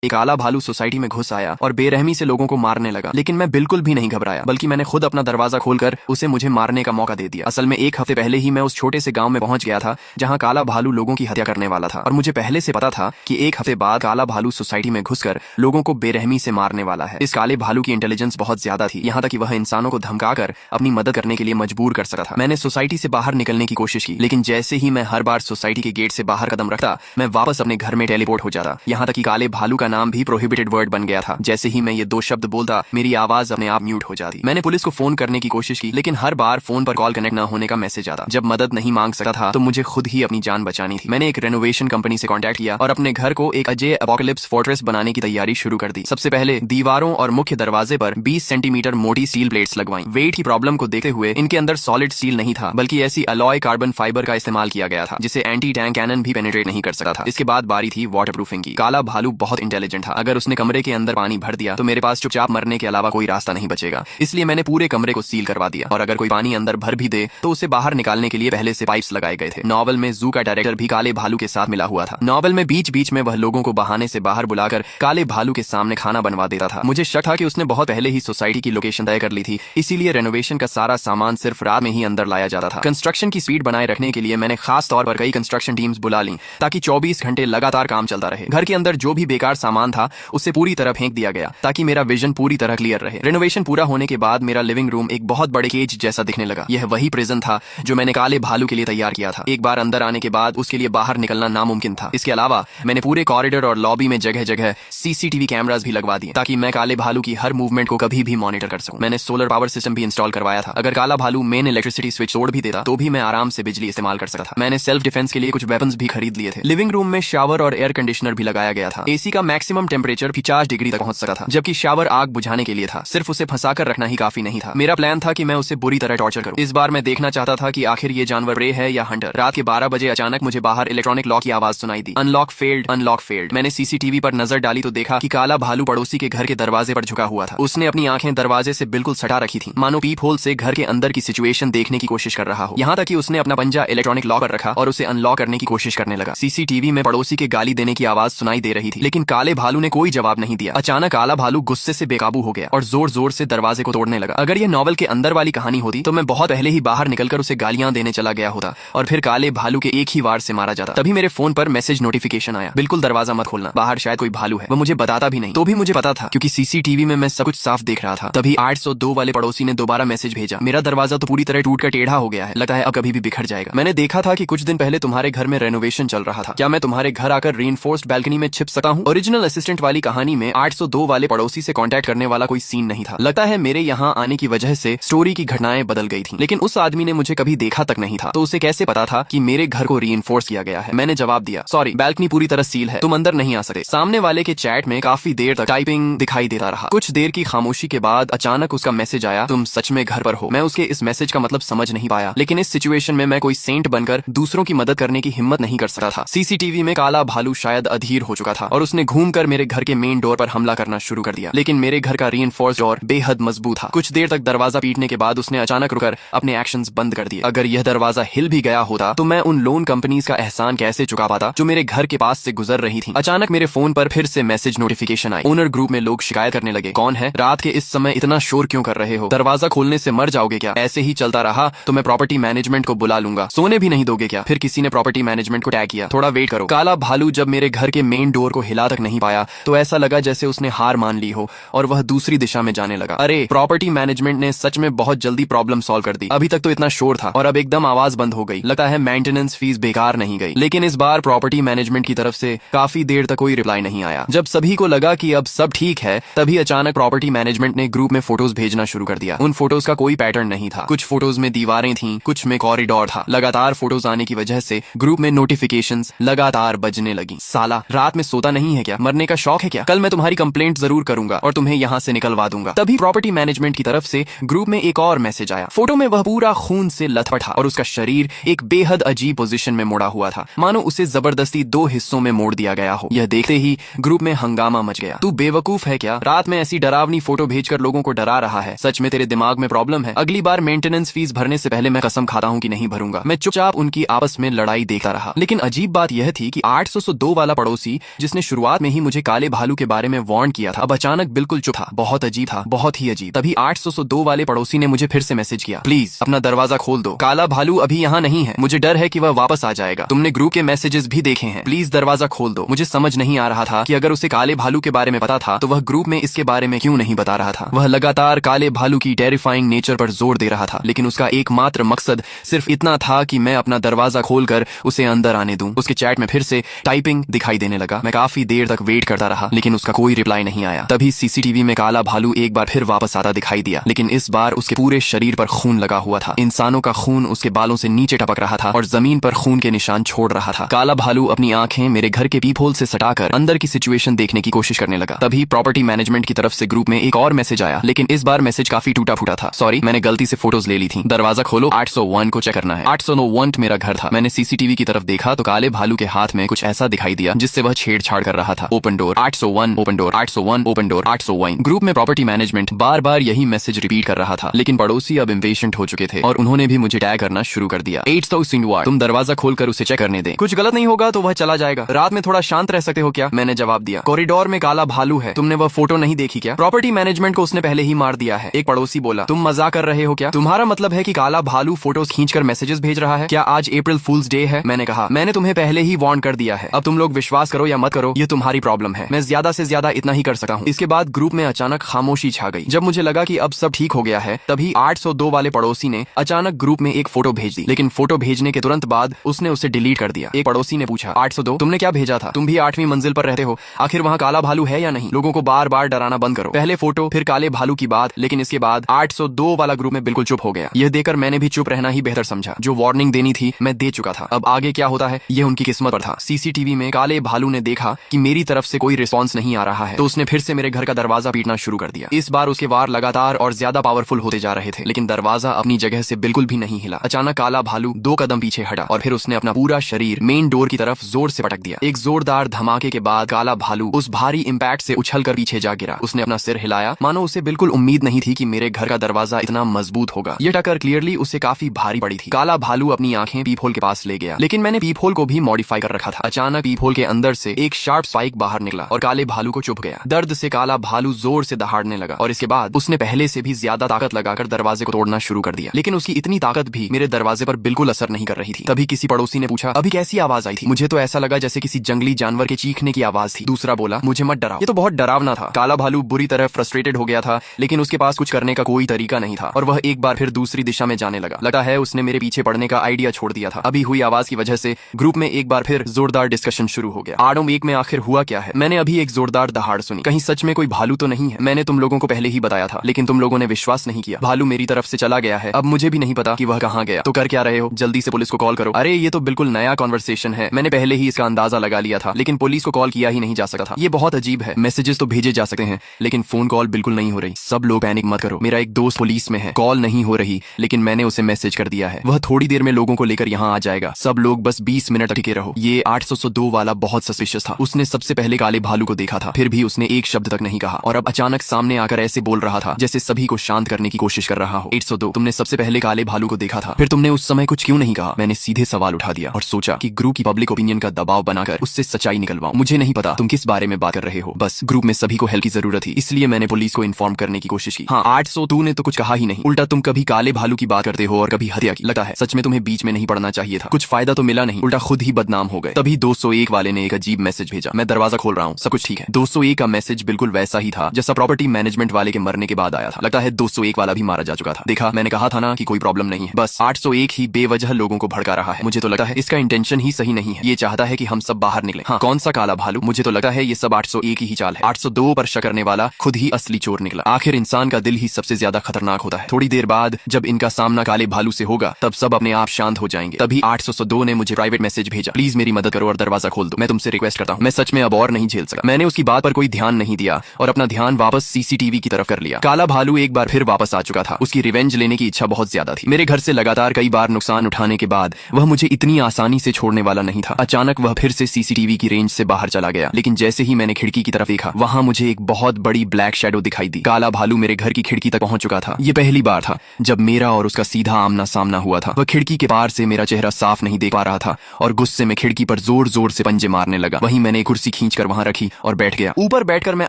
एक काला भालू सोसाइटी में घुस आया और बेरहमी से लोगों को मारने लगा, लेकिन मैं बिल्कुल भी नहीं घबराया, बल्कि मैंने खुद अपना दरवाजा खोलकर उसे मुझे मारने का मौका दे दिया। असल में एक हफ्ते पहले ही मैं उस छोटे से गांव में पहुंच गया था जहां काला भालू लोगों की हत्या करने वाला था, और मुझे पहले से पता था कि एक हफ्ते बाद काला भालू सोसाइटी में घुसकर लोगों को बेरहमी से मारने वाला है। इस काले भालू की इंटेलिजेंस बहुत ज्यादा थी, यहाँ तक कि वह इंसानों को धमकाकर अपनी मदद करने के लिए मजबूर कर सकता था। मैंने सोसाइटी से बाहर निकलने की कोशिश की, लेकिन जैसे ही मैं हर बार सोसाइटी के गेट से बाहर कदम रखता, मैं वापस अपने घर में टेलीपोर्ट हो जाता। यहाँ तक कि काले भालू का नाम भी प्रोहिबिटेड वर्ड बन गया था। जैसे ही मैं ये दो शब्द बोलता, मेरी आवाज अपने आप म्यूट हो जाती। मैंने पुलिस को फोन करने की कोशिश की, लेकिन हर बार फोन पर कॉल कनेक्ट न होने का मैसेज आता। जब मदद नहीं मांग सकता था तो मुझे खुद ही अपनी जान बचानी थी। मैंने एक रेनोवेशन कंपनी से कॉन्टैक्ट किया और अपने घर को एक अजय एपोकलिप्स फोर्ट्रेस बनाने की तैयारी शुरू कर दी। सबसे पहले दीवारों और मुख्य दरवाजे पर 20 सेंटीमीटर मोटी स्टील प्लेट्स लगवाई। वेट की प्रॉब्लम को देखते हुए इनके अंदर सॉलिड स्टील नहीं था, बल्कि ऐसी अलॉय कार्बन फाइबर का इस्तेमाल किया गया था जिसे एंटी टैंक कैनन भी पेनिट्रेट नहीं कर सकता था। इसके बाद बारी थी वाटर प्रूफिंग की। काला भालू बहुत इंटेलिजेंट था। अगर उसने कमरे के अंदर पानी भर दिया तो मेरे पास चुपचाप मरने के अलावा कोई रास्ता नहीं बचेगा। इसलिए मैंने पूरे कमरे को सील करवा दिया, और अगर कोई पानी अंदर भर भी दे तो उसे बाहर निकालने के लिए पहले से पाइप्स लगाए गए थे। नॉवल में जू का डायरेक्टर भी काले भालू के साथ मिला हुआ था। नॉवल में बीच बीच में वह लोगों को बहाने से बाहर बुलाकर काले भालू के सामने खाना बनवा देता था। मुझे शक था कि उसने बहुत पहले ही सोसाइटी की लोकेशन तय कर ली थी, इसीलिए रेनोवेशन का सारा सामान सिर्फ रात में ही अंदर लाया जाता था। कंस्ट्रक्शन की स्पीड बनाए रखने के लिए मैंने खास तौर पर कई कंस्ट्रक्शन टीम्स बुला ली, ताकि 24 घंटे लगातार काम चलता रहे। घर के अंदर जो भी बेकार सामान था उसे पूरी तरह फेंक दिया गया, ताकि मेरा विजन पूरी तरह क्लियर रहे। रेनोवेशन पूरा होने के बाद मेरा लिविंग रूम एक बहुत बड़े केज जैसा दिखने लगा। यह वही प्रिजन था जो मैंने काले भालू के लिए तैयार किया था। एक बार अंदर आने के बाद उसके लिए बाहर निकलना नामुमकिन था। इसके अलावा मैंने पूरे कॉरिडोर और लॉबी में जगह जगह सीसीटीवी कैमरास भी लगवा दिए, ताकि मैं काले भालू की हर मूवमेंट को कभी भी मॉनिटर कर सकूं। मैंने सोलर पावर सिस्टम भी इंस्टॉल करवाया था। अगर काला भालू मेन इलेक्ट्रिसिटी स्विच तोड़ भी देता तो भी मैं आराम से बिजली इस्तेमाल कर सकता था। मैंने सेल्फ डिफेंस के लिए कुछ वेपन्स भी खरीद लिए थे। लिविंग रूम में शावर और एयर कंडीशनर भी लगाया गया था। एसी का मैक्सिमम टेम्परेचर 50 डिग्री तक पहुंच सकता था, जबकि शावर आग बुझाने के लिए था। सिर्फ उसे फंसाकर रखना ही काफी नहीं था। मेरा प्लान था कि मैं उसे बुरी तरह टॉर्चर करूं। इस बार मैं देखना चाहता था कि आखिर ये जानवर प्रे है या हंटर। रात के 12 बजे अचानक मुझे बाहर इलेक्ट्रॉनिक लॉक की आवाज सुनाई दी। Unlock failed, unlock failed. मैंने सीसीटीवी पर नजर डाली तो देखा कि काला भालू पड़ोसी के घर के दरवाजे पर झुका हुआ था। उसने अपनी आंखें दरवाजे से बिल्कुल सटा रखी थी, मानो पीप होल से घर के अंदर की सिचुएशन देखने की कोशिश कर रहा हो। यहाँ तक कि उसने अपना पंजा इलेक्ट्रॉनिक लॉक पर रखा और उसे अनलॉक करने की कोशिश करने लगा। सीसीटीवी में पड़ोसी के गाली देने की आवाज सुनाई दे रही थी, लेकिन काले भालू ने कोई जवाब नहीं दिया। अचानक काला भालू गुस्से से बेकाबू हो गया और जोर जोर से दरवाजे को तोड़ने लगा। अगर यह नॉवल के अंदर वाली कहानी होती तो मैं बहुत पहले ही बाहर निकलकर उसे गालियां देने चला गया होता और फिर काले भालू के एक ही वार से मारा जाता। तभी मेरे फोन पर मैसेज नोटिफिकेशन आया, बिल्कुल दरवाजा मत खोलना, बाहर शायद कोई भालू है। वो मुझे बताता भी नहीं, तो भी मुझे पता था क्योंकि सीसीटीवी में मैं सब कुछ साफ देख रहा था। तभी 802 वाले पड़ोसी ने दोबारा मैसेज भेजा, मेरा दरवाजा तो पूरी तरह टूट कर टेढ़ा हो गया है, लगता है अब कभी भी बिखर जाएगा। मैंने देखा था कि कुछ दिन पहले तुम्हारे घर में रेनोवेशन चल रहा था, क्या मैं तुम्हारे घर आकर रीइंफोर्स्ड बैल्कनी में छिप सकता हूँ? ओरिजिनल असिस्टेंट वाली कहानी में 802 वाले पड़ोसी से कांटेक्ट करने वाला कोई सीन नहीं था। लगता है मेरे यहाँ आने की वजह से स्टोरी की घटनाएं बदल गई थी, लेकिन उस आदमी ने मुझे कभी देखा तक नहीं था, तो उसे कैसे पता था कि मेरे घर को रीइंफोर्स किया गया है? मैंने जवाब दिया, सॉरी, बैल्कनी पूरी तरह सील है, तुम अंदर नहीं आ सकते। सामने वाले के चैट में काफी देर तक टाइपिंग दिखाई देता रहा। कुछ देर की खामोशी के बाद अचानक उसका मैसेज आया, तुम सच में घर पर हो। मैं उसके इस मैसेज का मतलब समझ नहीं पाया, लेकिन इस सिचुएशन में मैं कोई सेंट बनकर दूसरों की मदद करने की हिम्मत नहीं कर सकता था। सीसीटीवी में काला भालू शायद अधीर हो चुका था और उसने घूमकर मेरे घर के मेन डोर पर हमला करना शुरू कर दिया, लेकिन मेरे घर का रीइंफोर्स्ड डोर बेहद मजबूत था। कुछ देर तक दरवाजा पीटने के बाद उसने अचानक रुकर अपने एक्शंस बंद कर दिए। अगर यह दरवाजा हिल भी गया होता तो मैं उन लोन कंपनीज का एहसान कैसे चुका पाता जो मेरे घर के पास से गुजर रही थी। अचानक मेरे फोन पर फिर से मैसेज नोटिफिकेशन आई। ओनर ग्रुप में लोग शिकायत करने लगे, कौन है? रात के इस समय इतना शोर क्यों कर रहे हो? दरवाजा खोलने से मर जाओगे क्या? ऐसे ही चलता रहा तो मैं प्रॉपर्टी मैनेजमेंट को बुला लूंगा। सोने भी नहीं दोगे क्या? फिर किसी ने प्रॉपर्टी मैनेजमेंट को टैग किया, थोड़ा वेट करो। काला भालू जब मेरे घर के मेन डोर को हिला तक नहीं पाया तो ऐसा लगा जैसे उसने हार मान ली हो और वह दूसरी दिशा में जाने लगा। अरे, प्रॉपर्टी मैनेजमेंट ने सच में बहुत जल्दी प्रॉब्लम सॉल्व कर दी। अभी तक तो इतना शोर था और अब एकदम आवाज बंद हो गई। लगता है मेंटेनेंस फीस बेकार नहीं गई। लेकिन इस बार प्रॉपर्टी मैनेजमेंट की तरफ से काफी देर तक कोई रिप्लाई नहीं आया। जब सभी को लगा कि अब सब ठीक है, तभी अचानक प्रॉपर्टी मैनेजमेंट ने ग्रुप में फोटोज भेजना शुरू कर दिया। उन फोटोज का कोई पैटर्न नहीं था। कुछ फोटोज में दीवारें थीं, कुछ में कॉरिडोर था। लगातार फोटोज आने की वजह से ग्रुप में नोटिफिकेशंस लगातार बजने लगी। साला, रात में सोता नहीं है क्या? मरने का शौक है क्या? कल मैं तुम्हारी कंप्लेंट जरूर करूंगा और तुम्हें यहाँ से निकलवा दूंगा। तभी प्रॉपर्टी मैनेजमेंट की तरफ से ग्रुप में एक और मैसेज आया। फोटो में वह पूरा खून से लथपथ था और उसका शरीर एक बेहद अजीब पोजीशन में मुड़ा हुआ था, मानो उसे जबरदस्ती 2 हिस्सों में मोड़ दिया गया हो। यह देखते ही ग्रुप में हंगामा मच गया। तू बेवकूफ है क्या? रात में ऐसी डरावनी फोटो भेजकर लोगों को डरा रहा है। सच में तेरे दिमाग में प्रॉब्लम है। अगली बार मेंटेनेंस फीस भरने से पहले मैं कसम खाता हूँ कि नहीं भरूंगा। मैं चुपचाप उनकी आपस में लड़ाई देखता रहा। लेकिन अजीब बात यह थी कि 802 वाला पड़ोसी, जिसने शुरुआत में में ही मुझे काले भालू के बारे में वार्न किया था, अब अचानक बिल्कुल चुप था। बहुत अजीब था, बहुत ही अजीब। तभी 802 वाले पड़ोसी ने मुझे फिर से मैसेज किया, प्लीज अपना दरवाजा खोल दो, काला भालू अभी यहाँ नहीं है, मुझे डर है कि वह वापस आ जाएगा। तुमने ग्रुप के मैसेजेस भी देखे हैं, प्लीज दरवाजा खोल दो। मुझे समझ नहीं आ रहा था कि अगर उसे काले भालू के बारे में पता था तो वह ग्रुप में इसके बारे में क्यों नहीं बता रहा था। वह लगातार काले भालू की टेरिफाइंग नेचर पर जोर दे रहा था, लेकिन उसका एकमात्र मकसद सिर्फ इतना था कि मैं अपना दरवाजा खोलकर उसे अंदर आने दूं। उसके चैट में फिर से टाइपिंग दिखाई देने लगा। मैं काफी देर तक वेट करता रहा, लेकिन उसका कोई रिप्लाई नहीं आया। तभी सीसीटीवी में काला भालू एक बार फिर वापस आता दिखाई दिया, लेकिन इस बार उसके पूरे शरीर पर खून लगा हुआ था। इंसानों का खून उसके बालों से नीचे टपक रहा था और जमीन पर खून के निशान छोड़ रहा था। काला भालू अपनी आंखें मेरे घर के पीप होल से सटाकर अंदर की सिचुएशन देखने की कोशिश करने लगा। तभी प्रॉपर्टी मैनेजमेंट की तरफ से ग्रुप में एक और मैसेज आया, लेकिन इस बार मैसेज काफी टूटा फूटा था। सॉरी, मैंने गलती से फोटोज ले ली थी। दरवाजा खोलो, 801 को चेक करना है। 801 मेरा घर था। मैंने सीसीटीवी की तरफ देखा तो काले भालू के हाथ में कुछ ऐसा दिखाई दिया जिससे वह छेड़छाड़ कर रहा था। Open door 801, open door 801, open door 801। Group में प्रॉपर्टी मैनेजमेंट बार बार यही मैसेज रिपीट कर रहा था, लेकिन पड़ोसी अब इम्पेशेंट हो चुके थे और उन्होंने भी मुझे टैग करना शुरू कर दिया। 801, तुम दरवाजा खोलकर उसे चेक करने दें, कुछ गलत नहीं होगा तो वह चला जाएगा। रात में थोड़ा शांत रह सकते हो क्या? मैंने जवाब दिया। कॉरिडोर में काला भालू है, तुमने वह फोटो नहीं देखी क्या? प्रॉपर्टी मैनेजमेंट को उसने पहले ही मार दिया है। एक पड़ोसी बोला, तुम मजाक कर रहे हो क्या? तुम्हारा मतलब है कि काला भालू फोटोज खींचकर मैसेजेस भेज रहा है? क्या आज अप्रैल फूल्स डे है? मैंने कहा, मैंने तुम्हें पहले ही वार्न कर दिया है। अब तुम लोग विश्वास करो या मत करो, ये तुम्हारी प्रॉब्लम है। मैं ज्यादा से ज्यादा इतना ही कर सकता हूँ। इसके बाद ग्रुप में अचानक खामोशी छा गई। जब मुझे लगा कि अब सब ठीक हो गया है, तभी 802 वाले पड़ोसी ने अचानक ग्रुप में एक फोटो भेज दी, लेकिन फोटो भेजने के तुरंत बाद उसने उसे डिलीट कर दिया। एक पड़ोसी ने पूछा, 802, तुमने क्या भेजा था? तुम भी 8वीं मंजिल पर रहते हो, आखिर वहाँ काला भालू है या नहीं? लोगों को बार बार डराना बंद करो। पहले फोटो, फिर काले भालू की बात, लेकिन इसके बाद 802 वाला ग्रुप में बिल्कुल चुप हो गया। यह देखकर मैंने भी चुप रहना ही बेहतर समझा। जो वार्निंग देनी थी मैं दे चुका था। अब आगे क्या होता है यह उनकी किस्मत पर था। सीसीटीवी में काले भालू ने देखा कि मेरी तरफ से कोई रिस्पॉन्स नहीं आ रहा है, तो उसने फिर से मेरे घर का दरवाजा पीटना शुरू कर दिया। इस बार उसके वार लगातार और ज्यादा पावरफुल होते जा रहे थे, लेकिन दरवाजा अपनी जगह से बिल्कुल भी नहीं हिला। अचानक काला भालू 2 कदम पीछे हटा और फिर उसने अपना पूरा शरीर मेन डोर की तरफ जोर से पटक दिया। एक जोरदार धमाके के बाद काला भालू उस भारी इंपैक्ट से उछलकर पीछे जा गिरा। उसने अपना सिर हिलाया, मानो उसे बिल्कुल उम्मीद नहीं थी कि मेरे घर का दरवाजा इतना मजबूत होगा। यह टक्कर क्लियरली उसे काफी भारी पड़ी थी। काला भालू अपनी आंखें पीप होल के पास ले गया, लेकिन मैंने पीप होल को भी मॉडिफाई कर रखा था। अचानक पीप होल के अंदर से एक शार्प स्पाइक बाहर निकला और काले भालू को चुभ गया। दर्द से काला भालू जोर से दहाड़ने लगा और इसके बाद उसने पहले से भी ज्यादा ताकत लगाकर दरवाजे को तोड़ना शुरू कर दिया, लेकिन उसकी इतनी ताकत भी मेरे दरवाजे पर बिल्कुल असर नहीं कर रही थी। तभी किसी पड़ोसी ने पूछा, अभी कैसी आवाज आई थी? मुझे तो ऐसा लगा जैसे किसी जंगली जानवर के चीखने की आवाज थी। दूसरा बोला, मुझे मत डराओ, ये तो बहुत डरावना था। काला भालू बुरी तरह फ्रस्ट्रेटेड हो गया था, लेकिन उसके पास कुछ करने का कोई तरीका नहीं था और वह एक बार फिर दूसरी दिशा में जाने लगा। लगता है उसने मेरे पीछे पड़ने का आइडिया छोड़ दिया था। अभी हुई आवाज की वजह से ग्रुप में एक बार फिर जोरदार डिस्कशन शुरू हो गया। आडम एक में आखिर हुआ क्या है? मैंने अभी एक जोरदार दहाड़ सुनी। कहीं सच में कोई भालू तो नहीं है? मैंने तुम लोगों को पहले ही बताया था, लेकिन तुम लोगों ने विश्वास नहीं किया। भालू मेरी तरफ से चला गया है, अब मुझे भी नहीं पता कि वह कहाँ गया। तो कर क्या रहे हो? जल्दी से पुलिस को कॉल करो। अरे ये तो बिल्कुल नया कॉन्वर्सेशन है, मैंने पहले ही इसका अंदाजा लगा लिया था, लेकिन पुलिस को कॉल किया ही नहीं जा सकता था। ये बहुत अजीब है। मैसेजेस तो भेजे जा सकते हैं, लेकिन फोन कॉल बिल्कुल नहीं हो रही। सब लोग पैनिक मत करो, मेरा एक दोस्त पुलिस में है, कॉल नहीं हो रही, लेकिन मैंने उसे मैसेज कर दिया है, वह थोड़ी देर में लोगों को लेकर यहाँ आ जाएगा। सब लोग बस 20 मिनट टिके रहो। ये 802 वाला बहुत सस्पिशियस था। उसने सबसे पहले काले भालू को देखा था, फिर भी उसने एक शब्द तक नहीं कहा और अब अचानक सामने आकर ऐसे बोल रहा था जैसे सभी को शांत करने की कोशिश कर रहा हो। 802, तुमने सबसे पहले काले भालू को देखा था, फिर तुमने उस समय कुछ क्यों नहीं कहा? मैंने सीधे सवाल उठा दिया और सोचा कि ग्रुप की पब्लिक ओपिनियन का दबाव बनाकर उससे सच्चाई निकलवाऊं। मुझे नहीं पता तुम किस बारे में बात कर रहे हो, बस ग्रुप में सभी को हेल्प की जरूरत थी, इसलिए मैंने पुलिस को इन्फॉर्म करने की कोशिश की। हाँ, 802 ने तो कुछ कहा ही नहीं, उल्टा तुम कभी काले भालू की बात करते हो और कभी हत्या की। लगता है सच में तुम्हें बीच में नहीं पड़ना चाहिए था। कुछ फायदा तो मिला नहीं, उल्टा खुद ही बदनाम हो गए। तभी 201 वाले ने एक अजीब मैसेज भेजा, मैं दरवाजा खोल रहा हूँ, सब कुछ ठीक है। 201 का मैसेज बिल्कुल वैसा ही था जैसा प्रॉपर्टी मैनेजमेंट वाले के मरने के बाद आया था। लगता है 201 वाला भी मारा जा चुका था। देखा, मैंने कहा था ना कि कोई प्रॉब्लम नहीं है, बस 801 ही बेवजह लोगों को भड़का रहा है। मुझे तो लगता है इसका इंटेंशन ही सही नहीं है, ये चाहता है कि हम सब बाहर निकले। हाँ, कौन सा काला भालू? मुझे तो लगता है ये सब 801 ही चाल है। 802 पर शक करने वाला खुद ही असली चोर निकला। आखिर इंसान का दिल ही सबसे ज्यादा खतरनाक होता है। थोड़ी देर बाद जब इनका सामना काले भालू से होगा तब सब अपने आप शांत हो जाएंगे। तभी 802 ने मुझे प्राइवेट मैसेज भेजा, प्लीज मेरी मदद करो और दरवाजा खोल दो, मैं तुमसे रिक्वेस्ट करता हूँ, मैं सच में अब और नहीं झेल सका। मैंने उसकी बात पर कोई ध्यान नहीं दिया और अपना ध्यान वापस सीसीटीवी की तरफ कर लिया। काला भालू एक बार फिर वापस आ चुका था। उसकी रिवेंज लेने की इच्छा बहुत ज्यादा थी। मेरे घर से लगातार कई बार नुकसान उठाने के बाद वह मुझे इतनी आसानी से छोड़ने वाला नहीं था। अचानक वह फिर से सीसीटीवी की रेंज से बाहर चला गया, लेकिन जैसे ही मैंने खिड़की की तरफ देखा, वहां मुझे एक बहुत बड़ी ब्लैक शैडो दिखाई दी। काला भालू मेरे घर की खिड़की तक पहुंच चुका था। ये पहली बार था जब मेरा और उसका सीधा आमना सामना हुआ था। वह खिड़की के पार से मेरा चेहरा साफ नहीं देख पा रहा था और गुस्से में खिड़की पर जोर जोर से पंजे मारने लगा। वहीं मैंने कुर्सी खींचकर वहां रखी और बैठ गया। ऊपर बैठकर मैं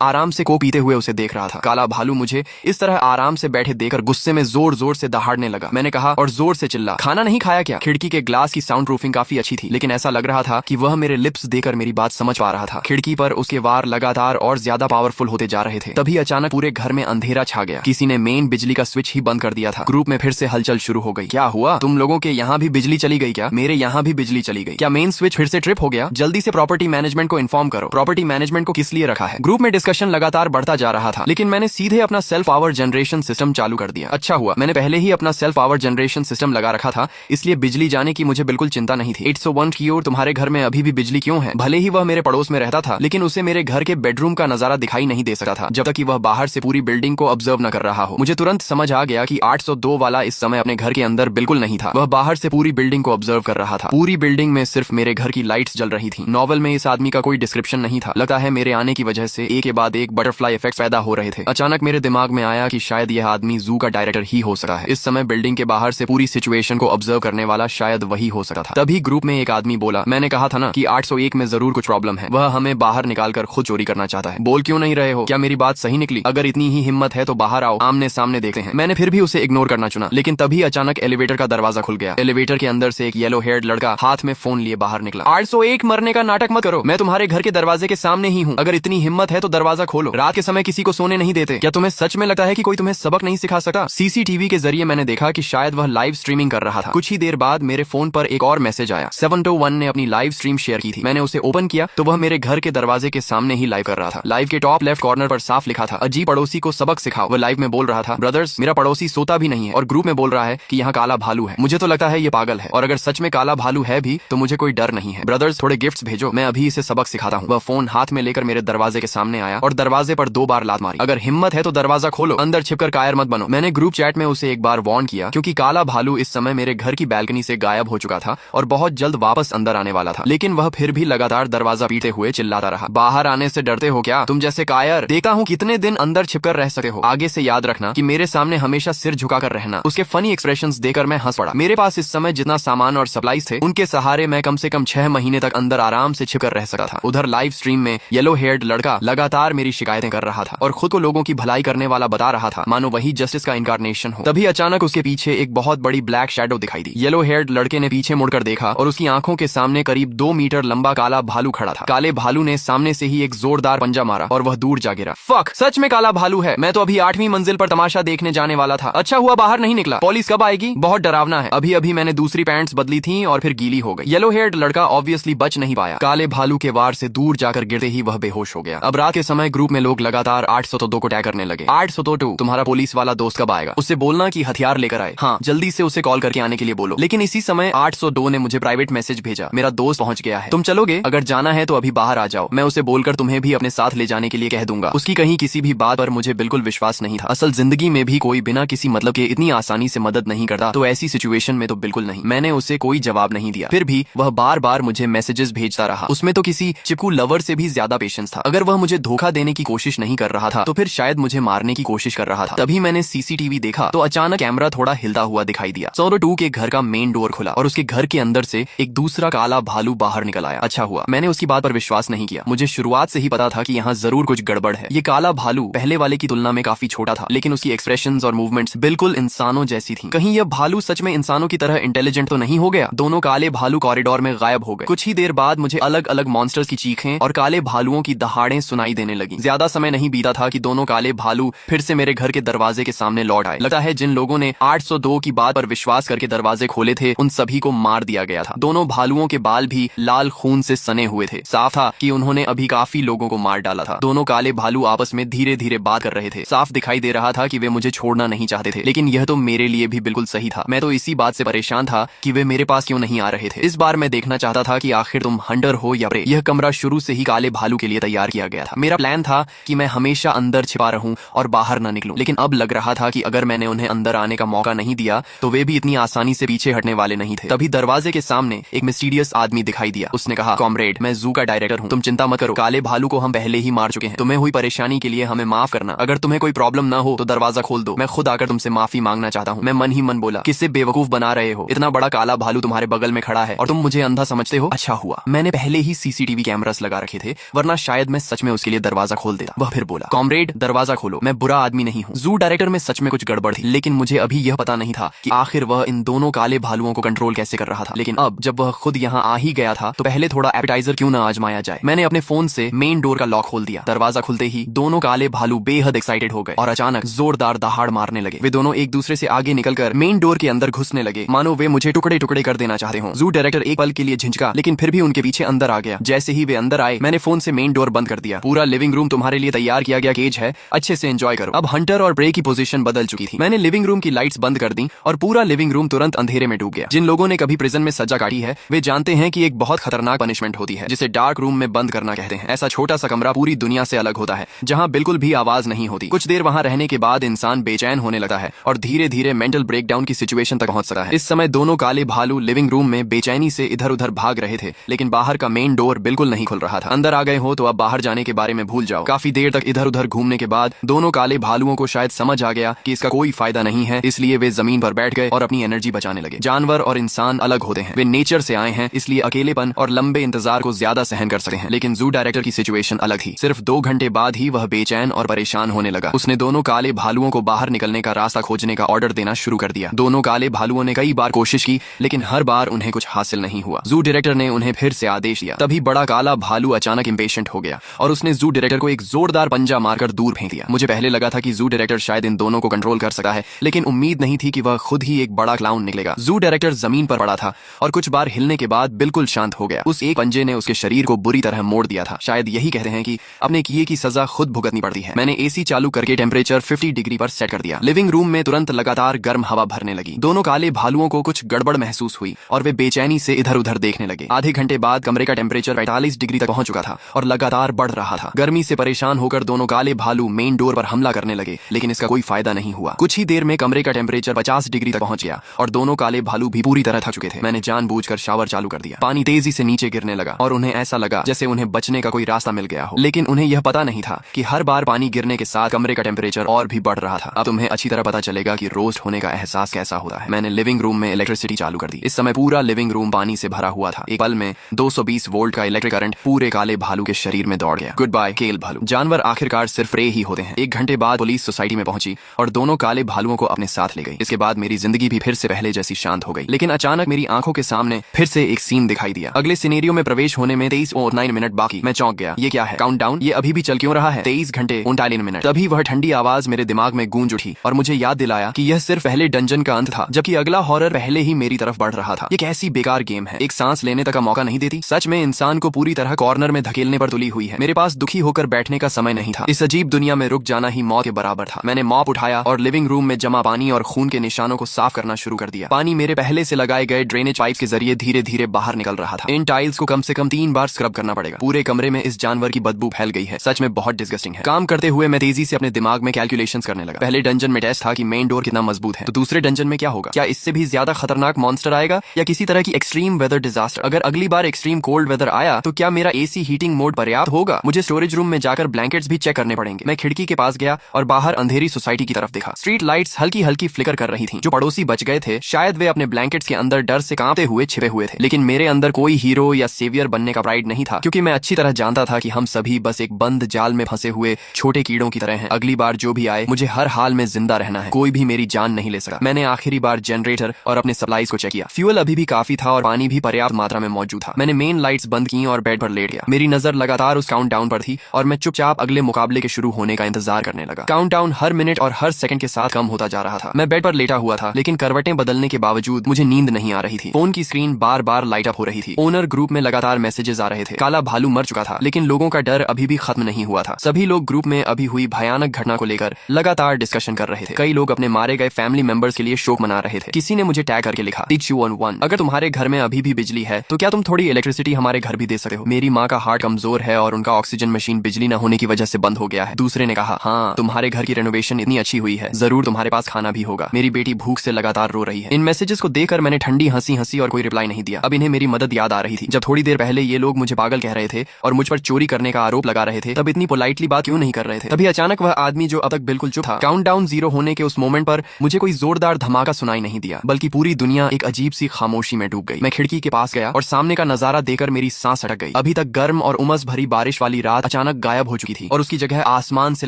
आराम से कोक पीते हुए उसे देख रहा था। काला भालू मुझे इस तरह आराम से बैठे देखकर गुस्से में जोर जोर से दहाड़ने लगा। मैंने कहा और जोर से चिल्ला, खाना नहीं खाया क्या? खिड़की के ग्लास की साउंड प्रूफिंग काफी अच्छी थी, लेकिन ऐसा लग रहा था कि वह मेरे लिप्स देकर मेरी बात समझ पा रहा था। खिड़की पर उसके वार लगातार और ज्यादा पावरफुल होते जा रहे थे। तभी अचानक पूरे घर में अंधेरा छा गया। किसी ने मेन बिजली का स्विच ही बंद कर दिया था। ग्रुप में फिर से हलचल शुरू हो गई। क्या हुआ? तुम लोगों के यहाँ भी बिजली चली गई क्या? मेरे यहाँ भी बिजली चली गई। क्या मेन स्विच फिर से ट्रिप हो गया? जल्दी से प्रॉपर्टी मैनेजमेंट को इन्फॉर्म करो। प्रॉपर्टी मैनेजमेंट को किस लिए रखा है? ग्रुप में डिस्कशन लगातार बढ़ता जा रहा था, लेकिन मैंने सीधे अपना सेल्फ पावर जनरेशन सिस्टम चालू कर दिया। अच्छा हुआ, मैंने पहले ही अपना सेल्फ पावर जनरेशन सिस्टम लगा रखा था, इसलिए बिजली जाने की मुझे बिल्कुल चिंता नहीं थी। 101 की ओर, तुम्हारे घर में अभी भी बिजली क्यों है? भले ही वह मेरे पड़ोस में रहता था, लेकिन उसे मेरे घर के बेडरूम का नजारा दिखाई नहीं दे सकता था जब तक कि वह बाहर से पूरी बिल्डिंग को ऑब्जर्व न कर रहा हो। मुझे तुरंत समझ आ गया कि 802 वाला इस समय अपने घर के अंदर बिल्कुल नहीं था। वह बाहर से पूरी बिल्डिंग को ऑब्जर्व कर रहा था। पूरी बिल्डिंग में सिर्फ मेरे घर की लाइट्स जल रही थी। नॉवल में इस आदमी का कोई डिस्क्रिप्शन नहीं था। लगता है मेरे आने की वजह से एक के बाद एक बटरफ्लाई इफेक्ट पैदा हो रहे थे। अचानक मेरे दिमाग में आया कि शायद यह आदमी जू का डायरेक्टर ही हो सकता है। इस समय बिल्डिंग के बाहर से पूरी सिचुएशन को ऑब्जर्व करने वाला शायद वही हो सकता था। तभी ग्रुप में एक आदमी बोला, मैंने कहा था ना कि 801 में जरूर कुछ प्रॉब्लम है। वह हमें बाहर निकालकर खुद चोरी करना चाहता है। बोल क्यों नहीं रहे हो? क्या मेरी बात सही निकली? अगर इतनी ही हिम्मत है तो बाहर आओ, आमने सामने देखते हैं। मैंने फिर भी उसे इग्नोर करना चुना, लेकिन तभी अचानक एलिवेटर का दरवाजा खुल गया। एलिवेटर के अंदर से एक येलो हेयर्ड लड़का हाथ में फोन लिए बाहर निकला। 801 मरने का नाटक मत करो, मैं तुम्हारे घर के दरवाजे के सामने ही हूँ। अगर इतनी हिम्मत है तो दरवाजा खोलो। रात के समय किसी को सोने नहीं देते। क्या तुम्हें सच में लगता है कि कोई तुम्हें सबक नहीं सिखा सकता? सीसीटीवी के जरिए मैंने देखा कि शायद वह लाइव स्ट्रीमिंग कर रहा था। कुछ ही देर बाद मेरे फोन पर एक और मैसेज आया। 721 ने अपनी लाइव स्ट्रीम शेयर की थी। मैंने उसे ओपन किया तो वह मेरे घर के दरवाजे के सामने ही लाइव कर रहा था। लाइव के टॉप लेफ्ट कॉर्नर पर साफ लिखा था, अजीब पड़ोसी को सबक सिखाओ। वह लाइव में बोल रहा था, ब्रदर्स मेरा पड़ोसी सोता भी नहीं है और ग्रुप में बोल रहा है कि यहाँ काला भालू है। मुझे तो लगता है ये पागल है, और अगर सच में काला भालू है भी तो मुझे कोई डर नहीं है। ब्रदर्स थोड़े गिफ्ट्स भेजो, मैं अभी इसे सबक सिखाता हूँ। वह फोन हाथ में लेकर मेरे दरवाजे के सामने आया और दरवाजे पर 2 बार लात मारी। अगर हिम्मत है तो दरवाजा खोलो, अंदर छिपकर कायर मत बनो। मैंने ग्रुप चैट में उसे एक बार वार्न किया, क्योंकि काला भालू इस समय मेरे घर की बैल्कनी से गायब हो चुका था और बहुत जल्द वापस अंदर आने वाला था, लेकिन वह फिर भी लगातार दरवाजा पीटते हुए चिल्लाता रहा, बाहर आने से डरते हो क्या तुम जैसे कायर? देखता हूँ कितने दिन अंदर छिपकर रह सकते हो। आगे से याद रखना कि मेरे सामने हमेशा सिर झुकाकर रहना। उसके फनी एक्सप्रेशंस देकर मैं हंस पड़ा। मेरे पास इस समय जितना सामान और सप्लाईज थे, उनके सहारे मैं कम से कम 6 महीने तक अंदर आराम से छिपकर रह सकता था। उधर लाइव स्ट्रीम में येलो हेयर्ड लड़का लगातार मेरी शिकायतें कर रहा था और खुद को लोगों की भलाई करने वाला बता रहा था, मानो वही जस्टिस का इनकारनेशन हो। तभी अचानक उसके पीछे एक बहुत बड़ी ब्लैक शैडो दिखाई दी। येलो हेयर्ड लड़के ने पीछे मुड़कर देखा और उसकी आंखों के सामने करीब 2 मीटर लंबा काला भालू खड़ा था। काले भालू ने सामने से ही एक जोरदार पंजा मारा और वह दूर जा गिरा। फक, सच में काला भालू है। मैं तो अभी 8वीं मंजिल पर तमाशा देखने जाने वाला था। अच्छा हुआ बाहर नहीं निकला। पुलिस कब आएगी? बहुत डरावना है। अभी अभी मैंने दूसरी पैंट्स बदली थी और फिर गीली हो गई। येलो हेयर्ड लड़का ऑब्वियसली बच नहीं पाया। काले भालू के वार से दूर जाकर गिरते ही वह बेहोश हो गया। अब रात के समय ग्रुप में लोग लगातार 802 को टैग करने लगे। 802, तुम्हारा पुलिस वाला दोस्त कब आएगा? उससे बोलना कि हथियार लेकर आए। हाँ, जल्दी से उसे कॉल करके आने के लिए बोलो। लेकिन इसी समय 802 ने मुझे प्राइवेट मैसेज भेजा, मेरा दोस्त पहुंच गया है, तुम चलोगे? अगर जाना है तो अभी बाहर आ जाओ। मैं उसे बोलकर तुम्हें भी अपने साथ ले जाने के लिए कह दूंगा। उसकी कहीं किसी भी बात पर मुझे बिल्कुल विश्वास नहीं था। असल जिंदगी में भी कोई बिना किसी मतलब के इतनी आसानी से मदद नहीं करता, तो ऐसी सिचुएशन में तो बिल्कुल नहीं। मैंने उसे कोई जवाब नहीं दिया, फिर भी वह बार बार मुझे मैसेजेस भेजता रहा। उसमें तो किसी चिपकू लवर से भी ज्यादा पेशेंस था। अगर वह मुझे धोखा देने की कोशिश नहीं कर रहा था तो फिर शायद मुझे मारने की कोशिश कर रहा था। तभी मैंने सीसीटीवी देखा तो अचानक कैमरा थोड़ा हिलता हुआ दिखाई दिया। 102 के घर का मेन डोर खुला और उसके घर के अंदर से एक दूसरा काला भालू बाहर निकल आया। अच्छा हुआ, मैंने उसकी बात पर विश्वास नहीं किया। मुझे शुरुआत से ही पता था कि यहाँ जरूर कुछ गड़बड़ है। ये काला भालू पहले वाले की तुलना में काफी छोटा था, लेकिन उसकी एक्सप्रेशंस और मूवमेंट्स बिल्कुल इंसानों जैसी थी। कहीं यह भालू सच में इंसानों की तरह इंटेलिजेंट तो नहीं हो गया? दोनों काले भालू कॉरिडोर में गायब हो गए। कुछ ही देर बाद मुझे अलग अलग मॉन्स्टर्स की चीखें और काले भालुओं की दहाड़ें सुनाई देने लगी। ज्यादा समय नहीं बीता था कि दोनों काले भालू फिर से मेरे घर के दरवाजे के सामने लौट आए। लगता है जिन लोगों ने 802 की बात पर विश्वास करके दरवाजे खोले थे, उन सभी को मार दिया गया था। दोनों भालुओं के बाल भी लाल खून से सने हुए थे। साफ था कि उन्होंने अभी काफी लोगों को मार डाला था। दोनों काले भालू आपस में धीरे धीरे बात कर रहे थे। साफ दिखाई दे रहा था कि वे मुझे छोड़ना नहीं चाहते थे, लेकिन यह तो मेरे लिए भी बिल्कुल सही था। मैं तो इसी बात से परेशान था कि वे मेरे पास क्यों नहीं आ रहे थे। इस बार मैं देखना चाहता था कि आखिर तुम हंटर हो या प्रे। यह कमरा शुरू से ही काले भालू के लिए तैयार किया गया था। मेरा प्लान था कि मैं हमेशा अंदर छिपा रहूं और बाहर न निकलूं, लेकिन अब लग रहा था कि अगर मैंने उन्हें अंदर आने का मौका नहीं दिया तो वे भी इतनी आसानी से पीछे हटने वाले नहीं थे। तभी दरवाजे के सामने एक मिस्टीरियस आदमी दिखाई दिया। उसने कहा, कॉमरेड, मैं जू का डायरेक्टर हूँ, तुम चिंता मत करो, काले भालू को हम पहले ही मार चुके हैं। तुम्हें हुई परेशानी के लिए हमें माफ करना। अगर तुम्हें कोई प्रॉब्लम ना हो तो दरवाजा खोल दो, मैं खुद आकर तुमसे माफी मांगना चाहता हूँ। मैं मन ही मन बोला, किससे बेवकूफ बना रहे हो? इतना बड़ा काला भालू तुम्हारे बगल में खड़ा है और तुम मुझे अंधा समझते हो? अच्छा हुआ मैंने पहले ही सीसीटीवी कैमरास ग्लव्स लगा रखे थे, वरना शायद मैं सच में उसके लिए दरवाजा खोल देता। वह फिर बोला, कॉमरेड दरवाजा खोलो, मैं बुरा आदमी नहीं हूँ। जू डायरेक्टर में सच में कुछ गड़बड़ थी, लेकिन मुझे अभी यह पता नहीं था कि आखिर वह इन दोनों काले भालुओं को कंट्रोल कैसे कर रहा था। लेकिन अब जब वह खुद यहाँ आ ही गया था तो पहले थोड़ा एपेटाइजर क्यों ना आजमाया जाए। मैंने अपने फोन से मेन डोर का लॉक खोल दिया। दरवाजा खुलते ही दोनों काले भालू बेहद एक्साइटेड हो गए और अचानक जोरदार दहाड़ मारने लगे। वे दोनों एक दूसरे से आगे निकलकर मेन डोर के अंदर घुसने लगे, मानो वे मुझे टुकड़े टुकड़े कर देना चाहते हो। जू डायरेक्टर एक पल के लिए झिझका, लेकिन फिर भी उनके पीछे अंदर आ गया। जैसे ही वे अंदर आए, मैंने फोन से मेन डोर बंद कर दिया। पूरा लिविंग रूम तुम्हारे लिए तैयार किया गया केज है, अच्छे से एंजॉय करो। अब हंटर और प्रे की पोजीशन बदल चुकी थी। मैंने लिविंग रूम की लाइट्स बंद कर दी और पूरा लिविंग रूम तुरंत अंधेरे में डूब गया। जिन लोगों ने कभी प्रिजन में सजा काटी है वे जानते हैं कि एक बहुत खतरनाक पनिशमेंट होती है जिसे डार्क रूम में बंद करना कहते हैं। ऐसा छोटा सा कमरा पूरी दुनिया से अलग होता है, जहाँ बिल्कुल भी आवाज नहीं होती। कुछ देर वहाँ रहने के बाद इंसान बेचैन होने लगता है और धीरे धीरे मेंटल ब्रेकडाउन की सिचुएशन तक पहुंच सकता है। इस समय दोनों काले भालू लिविंग रूम में बेचैनी से इधर उधर भाग रहे थे, लेकिन बाहर का मेन डोर बिल्कुल नहीं खुल रहा था। अंदर आ गए हो तो अब बाहर जाने के बारे में भूल जाओ। काफी देर तक इधर उधर घूमने के बाद दोनों काले भालुओं को शायद समझ आ गया कि इसका कोई फायदा नहीं है, इसलिए वे जमीन पर बैठ गए और अपनी एनर्जी बचाने लगे। जानवर और इंसान अलग होते हैं, वे नेचर से आए हैं, इसलिए अकेलेपन और लंबे इंतजार को ज्यादा सहन कर सकते हैं। लेकिन जू डायरेक्टर की सिचुएशन अलग थी। सिर्फ 2 घंटे बाद ही वह बेचैन और परेशान होने लगा। उसने दोनों काले भालुओं को बाहर निकलने का रास्ता खोजने का ऑर्डर देना शुरू कर दिया। दोनों काले भालुओं ने कई बार कोशिश की, लेकिन हर बार उन्हें कुछ हासिल नहीं हुआ। जू डायरेक्टर ने उन्हें फिर से आदेश दिया। तभी बड़ा काला भालू अचानक इंपेशेंट हो गया और उसने जू डायरेक्टर को एक जोरदार पंजा मारकर दूर फेंक दिया। मुझे पहले लगा था कि जू डायरेक्टर शायद इन दोनों को कंट्रोल कर सकता है, लेकिन उम्मीद नहीं थी कि वह खुद ही एक बड़ा क्लाउन निकलेगा। जू डायरेक्टर जमीन पर पड़ा था और कुछ बार हिलने के बाद बिल्कुल शांत हो गया। उस एक पंजे ने उसके शरीर को बुरी तरह मोड़ दिया था। शायद यही कहते हैं कि अपने किए की सजा खुद भुगतनी पड़ती है। मैंने एसी चालू करके टेम्परेचर 50 डिग्री पर सेट कर दिया। लिविंग रूम में तुरंत लगातार गर्म हवा भरने लगी। दोनों काले भालुओं को कुछ गड़बड़ महसूस हुई और वे बेचैनी से इधर उधर देखने लगे। आधे घंटे बाद कमरे का टेम्परेचर 45 डिग्री तक पहुंच चुका था और लगातार बढ़ रहा था। गर्मी से परेशान होकर दोनों काले भालू मेन डोर पर हमला करने लगे, लेकिन इसका कोई फायदा नहीं हुआ। कुछ ही देर में कमरे का टेम्परेचर 50 डिग्री तक पहुंच गया और दोनों काले भालू भी पूरी तरह थक चुके थे। मैंने जानबूझकर शावर चालू कर दिया। पानी तेजी से नीचे गिरने लगा और उन्हें ऐसा लगा जैसे उन्हें बचने का कोई रास्ता मिल गया हो, लेकिन उन्हें यह पता नहीं था कि हर बार पानी गिरने के साथ कमरे का टेम्परेचर और भी बढ़ रहा था। अब तुम्हें अच्छी तरह पता चलेगा कि रोस्ट होने का एहसास कैसा होता है। मैंने लिविंग रूम में इलेक्ट्रिसिटी चालू कर दी। इस समय पूरा लिविंग रूम पानी से भरा हुआ था। एक पल में 220 वोल्ट का इलेक्ट्रिक करंट पूरे काले भालू के शरीर में दौड़ गया। गुड बाय केल भालू। जानवर आखिरकार सिर्फ प्रे ही होते हैं। 1 घंटे बाद पुलिस सोसाइटी में पहुंची और दोनों काले भालुओं को अपने साथ ले गई। इसके बाद मेरी जिंदगी भी फिर से पहले जैसी शांत हो गई, लेकिन अचानक मेरी आंखों के सामने फिर से एक सीन दिखाई दिया। अगले सिनेरियो में प्रवेश होने में 23 और 9 मिनट बाकी। मैं चौंक गया। ये क्या है? काउंटडाउन ये अभी भी चल क्यों रहा है? 23 घंटे 39 मिनट। तभी वह ठंडी आवाज मेरे दिमाग में गूंज उठी और मुझे याद दिलाया कि यह सिर्फ पहले डंजन का अंत था, जबकि अगला हॉरर पहले ही मेरी तरफ बढ़ रहा था। ये कैसी बेकार गेम है, एक सांस लेने तक का मौका नहीं देती। सच में इंसान को पूरी तरह कॉर्नर में धकेलने पर तुली हुई है। मेरे पास दुखी होकर बैठने का समय नहीं था। इस अजीब दुनिया में रुक जाना ही मौत के बराबर था। मैंने मॉप उठाया और लिविंग रूम में जमा पानी और खून के निशानों को साफ करना शुरू कर दिया। पानी मेरे पहले से लगाए गए ड्रेनेज पाइप के जरिए धीरे धीरे बाहर निकल रहा था। इन टाइल्स को कम से कम 3 बार स्क्रब करना पड़ेगा। पूरे कमरे में इस जानवर की बदबू फैल गई है। सच में बहुत डिस्गस्टिंग है। काम करते हुए मैं तेजी से अपने दिमाग में कैलकुलेशंस करने लगा। पहले डंजन में टेस्ट था कि मेन डोर कितना मजबूत है, तो दूसरे डंजन में क्या होगा? क्या इससे भी ज्यादा खतरनाक मॉन्स्टर आएगा या किसी तरह की एक्सट्रीम वेदर डिजास्टर? अगर अगली बार एक्सट्रीम कोल्ड वेदर आया तो क्या मेरा एसी हीटिंग मोड पर्याप्त होगा? मुझे स्टोरेज रूम में जाकर ब्लैंकेट्स भी चेक करने पड़ेंगे। मैं खिड़की के पास गया और बाहर अंधेरी सोसाइटी की तरफ देखा। स्ट्रीट लाइट्स हल्की हल्की फ्लिकर कर रही थीं। जो पड़ोसी बच गए थे शायद वे अपने ब्लैंकेट्स के अंदर डर से कांपते हुए छिपे हुए थे, लेकिन मेरे अंदर कोई हीरो या सेवियर बनने का प्राइड नहीं था, क्योंकि मैं अच्छी तरह जानता था कि हम सभी बस एक बंद जाल में फंसे हुए छोटे कीड़ों की तरह हैं। अगली बार जो भी आए मुझे हर हाल में जिंदा रहना है। कोई भी मेरी जान नहीं ले सका। मैंने आखिरी बार जनरेटर और अपने सप्लाईज को चेक किया। फ्यूल अभी भी काफी था और पानी भी पर्याप्त मात्रा में मौजूद था। मैंने मेन लाइट्स बंद की और बेड पर लेट गया। मेरी नजर लगातार उस काउंटडाउन पर थी और मैं चुपचाप अगले मुकाबले के शुरू होने का इंतजार करने लगा। काउंटडाउन हर मिनट और हर सेकंड के साथ कम होता जा रहा था। मैं बेड पर लेटा हुआ था, लेकिन करवटें बदलने के बावजूद मुझे नींद नहीं आ रही थी। फोन की स्क्रीन बार बार लाइट अप हो रही थी। ओनर ग्रुप में लगातार मैसेजेस आ रहे थे। काला भालू मर चुका था, लेकिन लोगों का डर अभी भी खत्म नहीं हुआ था। सभी लोग ग्रुप में अभी हुई भयानक घटना को लेकर लगातार डिस्कशन कर रहे थे। कई लोग अपने मारे गए फैमिली मेंबर्स के लिए शोक मना रहे थे। किसी ने मुझे टैग करके लिखा, T211, अगर तुम्हारे घर में अभी भी बिजली है तो क्या तुम थोड़ी इलेक्ट्रिसिटी हमारे घर भी दे सकते हो? मेरी माँ का हार्ट कमजोर है और उनका ऑक्सीजन मशीन बिजली न होने की वजह से बंद हो गया है। दूसरे ने कहा, हाँ तुम्हारे घर की रेनोवेशन इतनी अच्छी हुई है, जरूर तुम्हारे पास खाना भी होगा। मेरी बेटी भूख से लगातार रो रही है। इन मैसेजेस को देखकर मैंने ठंडी हंसी हंसी और कोई रिप्लाई नहीं दिया। अब इन्हें मेरी मदद याद आ रही थी। जब थोड़ी देर पहले ये लोग मुझे पागल कह रहे थे और मुझ पर चोरी करने का आरोप लगा रहे थे, तब इतनी पोलाइटली बात क्यों नहीं कर रहे थे? तभी अचानक वह आदमी जो अब तक बिल्कुल चुप था, काउंटडाउन 0 होने के उस मोमेंट पर मुझे कोई जोरदार धमाका सुनाई नहीं दिया, बल्कि पूरी दुनिया एक अजीब सी खामोशी में डूब गई। मैं खिड़की के पास गया और सामने का नजारा देखकर मेरी सांस अटक गई। अभी अभी तक गर्म और उमस भरी बारिश वाली रात अचानक गायब हो चुकी थी और उसकी जगह आसमान से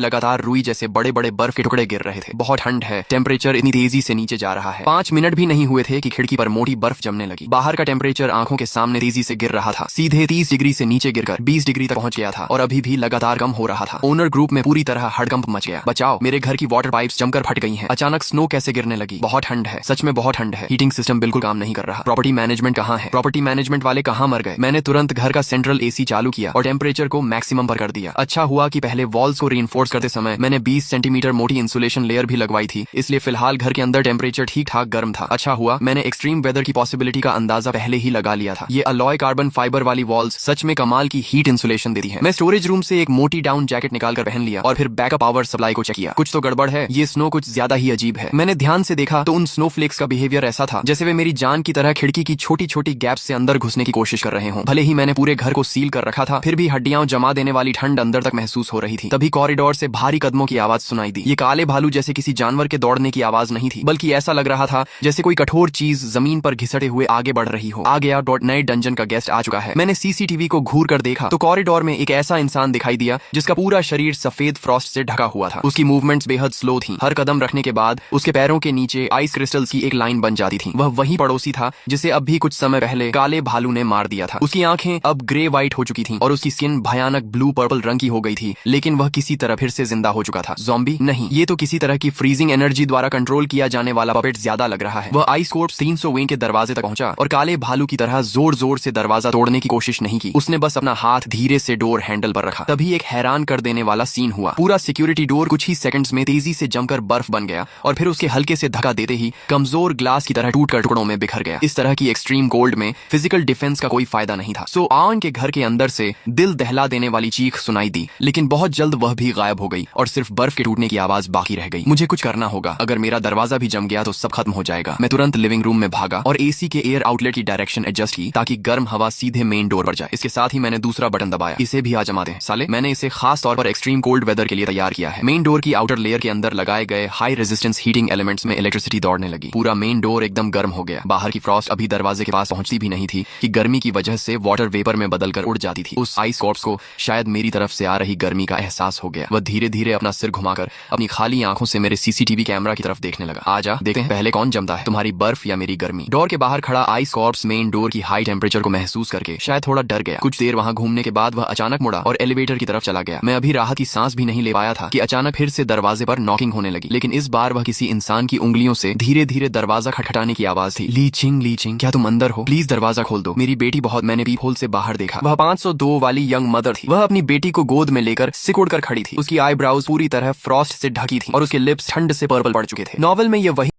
लगातार रुई जैसे बड़े बड़े बर्फ के टुकड़े गिर रहे थे। बहुत ठंड है, टेम्परेचर इतनी तेजी से नीचे जा रहा है। 5 मिनट भी नहीं हुए थे कि खिड़की पर मोटी बर्फ जमने लगी। बाहर का टेम्परेचर आंखों के सामने तेजी से गिर रहा था, सीधे 30 डिग्री से नीचे गिरकर 20 डिग्री तक पहुंच गया था और अभी भी लगातार कम हो रहा था। ओनर ग्रुप में पूरी तरह हड़कंप मच गया। बचाओ, मेरे घर की वाटर पाइप्स जमकर फट गई हैं। अचानक स्नो कैसे गिरने लगी? बहुत ठंड है, सच में बहुत ठंड है। हीटिंग सिस्टम बिल्कुल काम नहीं कर रहा। प्रॉपर्टी मैनेजमेंट कहाँ है? प्रॉपर्टी मैनेजमेंट वाले कहाँ मर गए? मैंने तुरंत घर का सेंट्रल एसी चालू किया और टेम्परेचर को मैक्सिमम पर कर दिया। अच्छा हुआ कि पहले वॉल्स को रीइंफोर्स करते समय मैंने 20 सेंटीमीटर मोटी इंसुलेशन लेयर भी लगवाई थी, इसलिए फिलहाल घर के अंदर टेम्परेचर ठीक ठाक गर्म था। अच्छा हुआ मैंने एक्सट्रीम वेदर की पॉसिबिलिटी का अंदाजा पहले ही लगा लिया था। ये अलॉय कार्बन फाइबर वाली वॉल्स सच में कमाल की हीट इंसुलेशन देती है। मैं स्टोरेज रूम से एक मोटी डाउन जैकेट निकाल कर पहन लिया और फिर बैकअप पावर सप्लाई को चेक किया। कुछ तो गड़बड़ है, ये स्नो कुछ ज्यादा ही अजीब है। मैंने ध्यान से देखा तो उन स्नोफ्लेक्स का बिहेवियर ऐसा था जैसे वे मेरी जान की तरह खिड़की की छोटी छोटी गैप से अंदर घुसने की कोशिश कर रहे हों। भले ही मैंने पूरे घर को सील कर रखा था, फिर भी हड्डियां जमा देने वाली ठंड अंदर तक महसूस हो रही थी। तभी कॉरिडोर से भारी कदमों की आवाज सुनाई दी। ये काले भालू जैसे किसी जानवर के दौड़ने की आवाज नहीं थी, बल्कि ऐसा लग रहा था जैसे कोई कठोर चीज जमीन पर घिसटे हुए आगे बढ़ रही हो। आ गया, नए डंजन का गेस्ट आ चुका है। मैंने सीसीटीवी को घूर कर देखा तो कॉरिडोर में एक ऐसा इंसान दिखाई दिया जिसका पूरा शरीर सफेद फ्रॉस्ट से ढका हुआ था। उसकी मूवमेंट्स बेहद स्लो थी। हर कदम रखने के बाद उसके पैरों के नीचे आइस क्रिस्टल्स की एक लाइन बन जाती थी। वह वही पड़ोसी था जिसे अब भी कुछ समय पहले काले भालू ने मार दिया था। उसकी आंखें अब ग्रे व्हाइट हो चुकी थीं और उसकी स्किन भयानक ब्लू पर्पल रंग की हो गई थी, लेकिन वह किसी तरह फिर से जिंदा हो चुका था। ज़ॉम्बी नहीं, ये तो किसी तरह की फ्रीजिंग एनर्जी द्वारा कंट्रोल किया जाने वाला पपेट ज्यादा लग रहा है। वह आइस कोर्प्स 300 वें के दरवाजे तक पहुंचा और काले भालू की तरह जोर जोर से दरवाजा तोड़ने की कोशिश नहीं की। उसने बस अपना हाथ धीरे से डोर हैंडल पर रखा। तभी एक हैरान कर देने वाला सीन हुआ। पूरा सिक्योरिटी डोर कुछ ही सेकंड्स में तेजी से जमकर बर्फ बन गया और फिर उसके हल्के से धक्का देते ही कमजोर ग्लास की तरह टूटकर टुकड़ों में बिखर गया। इस तरह की एक्सट्रीम कोल्ड में फिजिकल डिफेंस का कोई फायदा नहीं था। सो आन के घर के अंदर से दिल दहला देने वाली चीख सुनाई दी, लेकिन बहुत जल्द वह भी गायब हो गई और सिर्फ बर्फ के टूटने की आवाज बाकी रह गई। मुझे कुछ करना होगा, अगर मेरा दरवाजा भी जम गया तो सब खत्म हो जाएगा। मैं तुरंत लिविंग रूम में भागा और एसी के एयर आउटलेट की डायरेक्शन एडजस्ट की ताकि गर्म हवा सीधे मेन डोर पर जाए। इसके साथ ही मैंने दूसरा बटन दबाया। इसे भी आजमा दें साले। मैंने इसे खास तौर पर एक्सट्रीम कोल्ड वेदर के लिए तैयार किया है। मेन डोर की आउटर लेयर के अंदर लगाए गए हाई रेजिस्टेंस हीटिंग एलिमेंट्स में इलेक्ट्रिसिटी दौड़ने लगी। पूरा मेन डोर एकदम गर्म हो गया। बाहर की फ्रॉस्ट अभी दरवाजे के पास पहुंचती भी नहीं थी कि गर्मी की वजह से वाटर वेपर में बदलकर उड़ जाती थी। उस आइस कॉर्प्स को शायद मेरी तरफ से आ रही गर्मी का एहसास हो गया। वह धीरे धीरे अपना सिर घुमाकर अपनी खाली आंखों से मेरे सीसीटीवी कैमरा की तरफ देखने लगा। आजा देखते हैं पहले कौन जमता है, तुम्हारी बर्फ या मेरी गर्मी। डोर के बाहर खड़ा आइस कॉर्प्स मेन डोर की हाई टेम्परेचर को महसूस करके शायद थोड़ा डर गया। कुछ देर वहां घूमने के बाद वह अचानक मुड़ा और एलिवेटर की तरफ चला गया। मैं अभी राहत की सांस भी नहीं ले पाया था कि अचानक फिर से दरवाजे पर नॉकिंग होने लगी, लेकिन इस बार वह किसी इंसान की उंगलियों से धीरे धीरे दरवाजा खटखटाने की आवाज थी। लीचिंग लीचिंग, क्या तुम अंदर हो? प्लीज दरवाजा खोल दो, मेरी बेटी बहुत। मैंने पीप होल से बाहर देखा। वह 502 वाली यंग मदर थी। वह अपनी बेटी को गोद में लेकर सिकुड़कर खड़ी थी। उसकी आईब्राउज पूरी तरह फ्रॉस्ट से ढकी थी और उसके लिप्स ठंड से पर्पल पड़ चुके थे। नॉवेल में यह वही